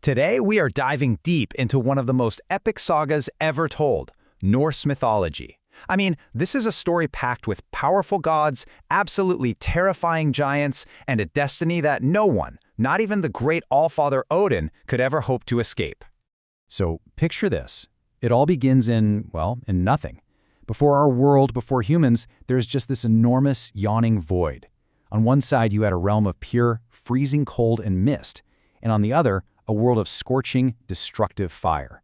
Today, we are diving deep into one of the most epic sagas ever told, Norse mythology. I mean, this is a story packed with powerful gods, absolutely terrifying giants, and a destiny that no one, not even the great Allfather Odin, could ever hope to escape. So picture this. It all begins in nothing. Before our world, before humans, there's just this enormous, yawning void. On one side, you had a realm of pure, freezing cold and mist, and on the other, a world of scorching, destructive fire.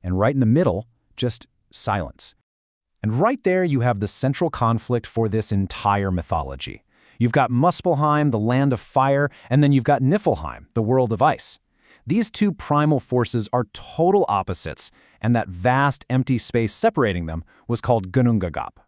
And right in the middle, just silence. And right there, you have the central conflict for this entire mythology. You've got Muspelheim, the land of fire, and then you've got Niflheim, the world of ice. These two primal forces are total opposites, and that vast, empty space separating them was called Ginnungagap.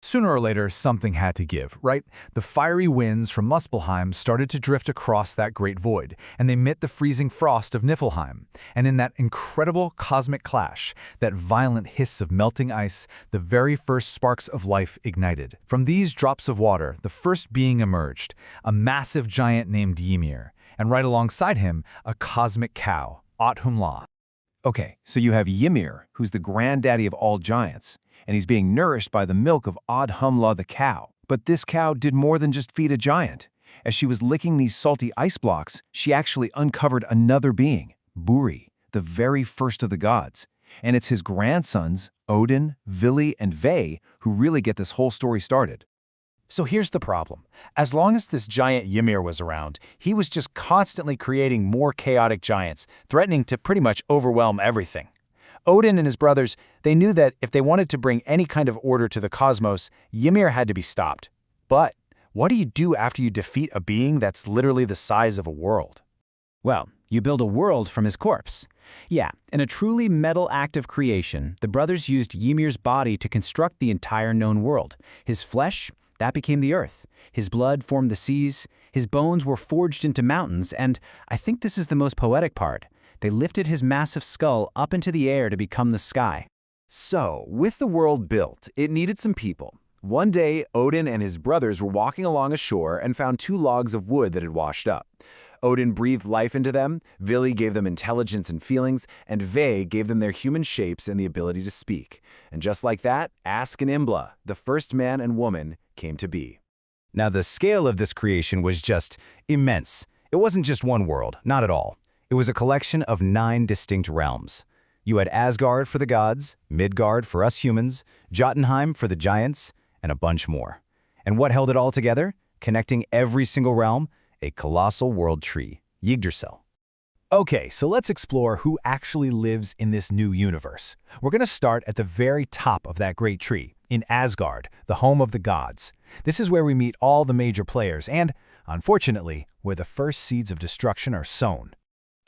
Sooner or later, something had to give, right? The fiery winds from Muspelheim started to drift across that great void, and they met the freezing frost of Niflheim. And in that incredible cosmic clash, that violent hiss of melting ice, the very first sparks of life ignited. From these drops of water, the first being emerged, a massive giant named Ymir, and right alongside him, a cosmic cow, Athumla. Okay, so you have Ymir, who's the granddaddy of all giants, and he's being nourished by the milk of Athumla the cow. But this cow did more than just feed a giant. As she was licking these salty ice blocks, she actually uncovered another being, Buri, the very first of the gods. And it's his grandsons, Odin, Vili, and Ve, who really get this whole story started. So here's the problem. As long as this giant Ymir was around, he was just constantly creating more chaotic giants, threatening to pretty much overwhelm everything. Odin and his brothers, they knew that if they wanted to bring any kind of order to the cosmos, Ymir had to be stopped. But what do you do after you defeat a being that's literally the size of a world? Well, you build a world from his corpse. Yeah, in a truly metal act of creation, the brothers used Ymir's body to construct the entire known world. His flesh, that became the earth. His blood formed the seas. His bones were forged into mountains, and I think this is the most poetic part. They lifted his massive skull up into the air to become the sky. So, with the world built, it needed some people. One day, Odin and his brothers were walking along a shore and found two logs of wood that had washed up. Odin breathed life into them, Vili gave them intelligence and feelings, and Ve gave them their human shapes and the ability to speak. And just like that, Ask and Imbla, the first man and woman, came to be. Now, the scale of this creation was just immense. It wasn't just one world, not at all. It was a collection of 9 distinct realms. You had Asgard for the gods, Midgard for us humans, Jotunheim for the giants, and a bunch more. And what held it all together? Connecting every single realm? A colossal world tree, Yggdrasil. Okay, so let's explore who actually lives in this new universe. We're going to start at the very top of that great tree, in Asgard, the home of the gods. This is where we meet all the major players and, unfortunately, where the first seeds of destruction are sown.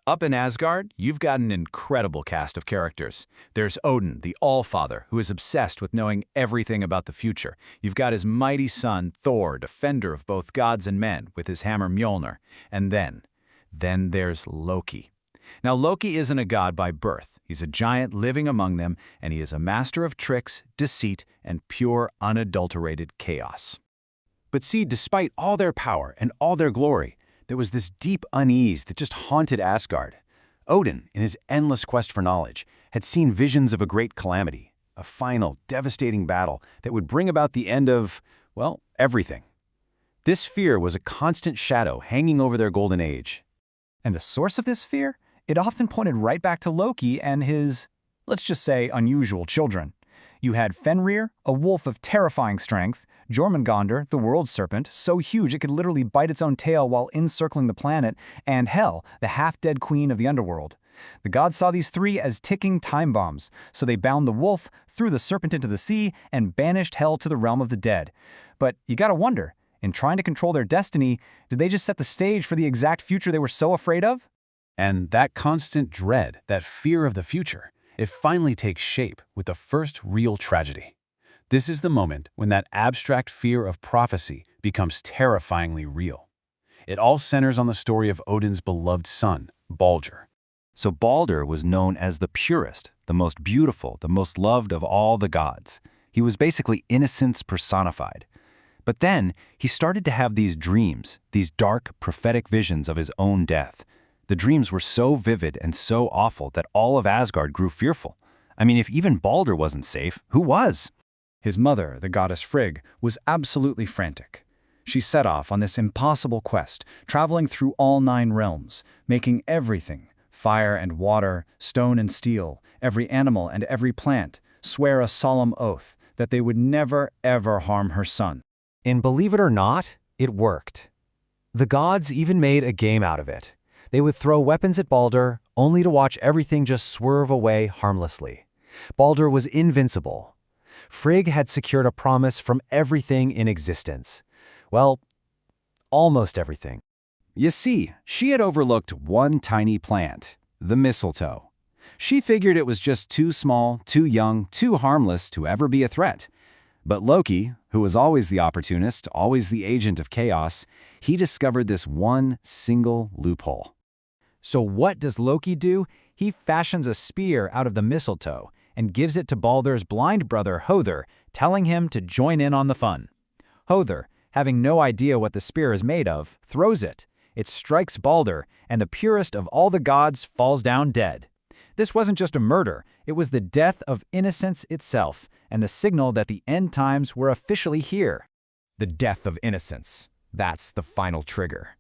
Up in Asgard, you've got an incredible cast of characters. There's Odin, the Allfather, who is obsessed with knowing everything about the future. You've got his mighty son, Thor, defender of both gods and men, with his hammer Mjolnir. And then there's Loki. Now, Loki isn't a god by birth. He's a giant living among them, and he is a master of tricks, deceit, and pure, unadulterated chaos. But see, despite all their power and all their glory, there was this deep unease that just haunted Asgard. Odin, in his endless quest for knowledge, had seen visions of a great calamity, a final, devastating battle that would bring about the end of, everything. This fear was a constant shadow hanging over their golden age. And the source of this fear? It often pointed right back to Loki and his, let's just say, unusual children. You had Fenrir, a wolf of terrifying strength, Jormungandr, the world serpent, so huge it could literally bite its own tail while encircling the planet, and Hel, the half-dead queen of the underworld. The gods saw these three as ticking time bombs, so they bound the wolf, threw the serpent into the sea, and banished Hel to the realm of the dead. But you gotta wonder, in trying to control their destiny, did they just set the stage for the exact future they were so afraid of? And that constant dread, that fear of the future, it finally takes shape with the first real tragedy. This is the moment when that abstract fear of prophecy becomes terrifyingly real. It all centers on the story of Odin's beloved son, Baldur. So Baldur was known as the purest, the most beautiful, the most loved of all the gods. He was basically innocence personified. But then he started to have these dreams, these dark, prophetic visions of his own death. The dreams were so vivid and so awful that all of Asgard grew fearful. I mean, if even Balder wasn't safe, who was? His mother, the goddess Frigg, was absolutely frantic. She set off on this impossible quest, traveling through all 9 realms, making everything, fire and water, stone and steel, every animal and every plant, swear a solemn oath that they would never, ever harm her son. And believe it or not, it worked. The gods even made a game out of it. They would throw weapons at Balder, only to watch everything just swerve away harmlessly. Balder was invincible. Frigg had secured a promise from everything in existence. Well, almost everything. You see, she had overlooked one tiny plant, the mistletoe. She figured it was just too small, too young, too harmless to ever be a threat. But Loki, who was always the opportunist, always the agent of chaos, he discovered this one single loophole. So what does Loki do? He fashions a spear out of the mistletoe and gives it to Balder's blind brother Höður, telling him to join in on the fun. Höður, having no idea what the spear is made of, throws it. It strikes Balder, and the purest of all the gods falls down dead. This wasn't just a murder, it was the death of innocence itself, and the signal that the end times were officially here. The death of innocence. That's the final trigger.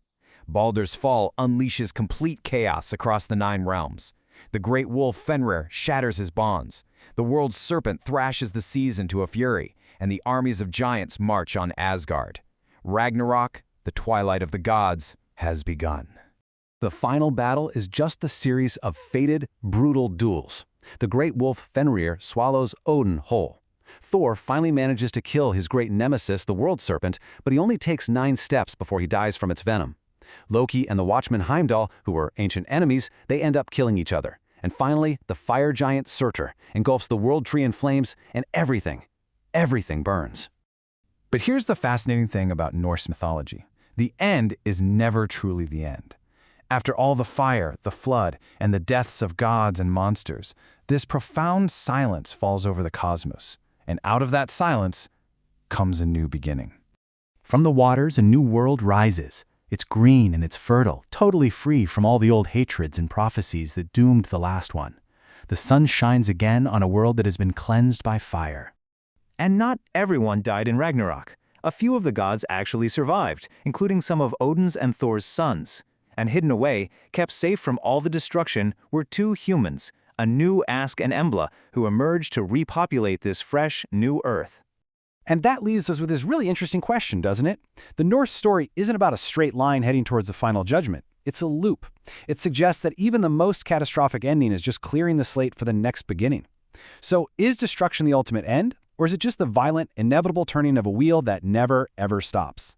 Baldur's fall unleashes complete chaos across the 9 realms. The great wolf Fenrir shatters his bonds. The world's serpent thrashes the seas into a fury, and the armies of giants march on Asgard. Ragnarok, the twilight of the gods, has begun. The final battle is just the series of fated, brutal duels. The great wolf Fenrir swallows Odin whole. Thor finally manages to kill his great nemesis, the world serpent, but he only takes 9 steps before he dies from its venom. Loki and the watchman Heimdall, who were ancient enemies, they end up killing each other. And finally, the fire giant Surtur engulfs the world tree in flames, and everything burns. But here's the fascinating thing about Norse mythology. The end is never truly the end. After all the fire, the flood, and the deaths of gods and monsters, this profound silence falls over the cosmos, and out of that silence comes a new beginning. From the waters, a new world rises. It's green and it's fertile, totally free from all the old hatreds and prophecies that doomed the last one. The sun shines again on a world that has been cleansed by fire. And not everyone died in Ragnarok. A few of the gods actually survived, including some of Odin's and Thor's sons. And hidden away, kept safe from all the destruction, were 2 humans, a new Ask and Embla, who emerged to repopulate this fresh, new Earth. And that leaves us with this really interesting question, doesn't it? The Norse story isn't about a straight line heading towards the final judgment. It's a loop. It suggests that even the most catastrophic ending is just clearing the slate for the next beginning. So is destruction the ultimate end, or is it just the violent, inevitable turning of a wheel that never, ever stops?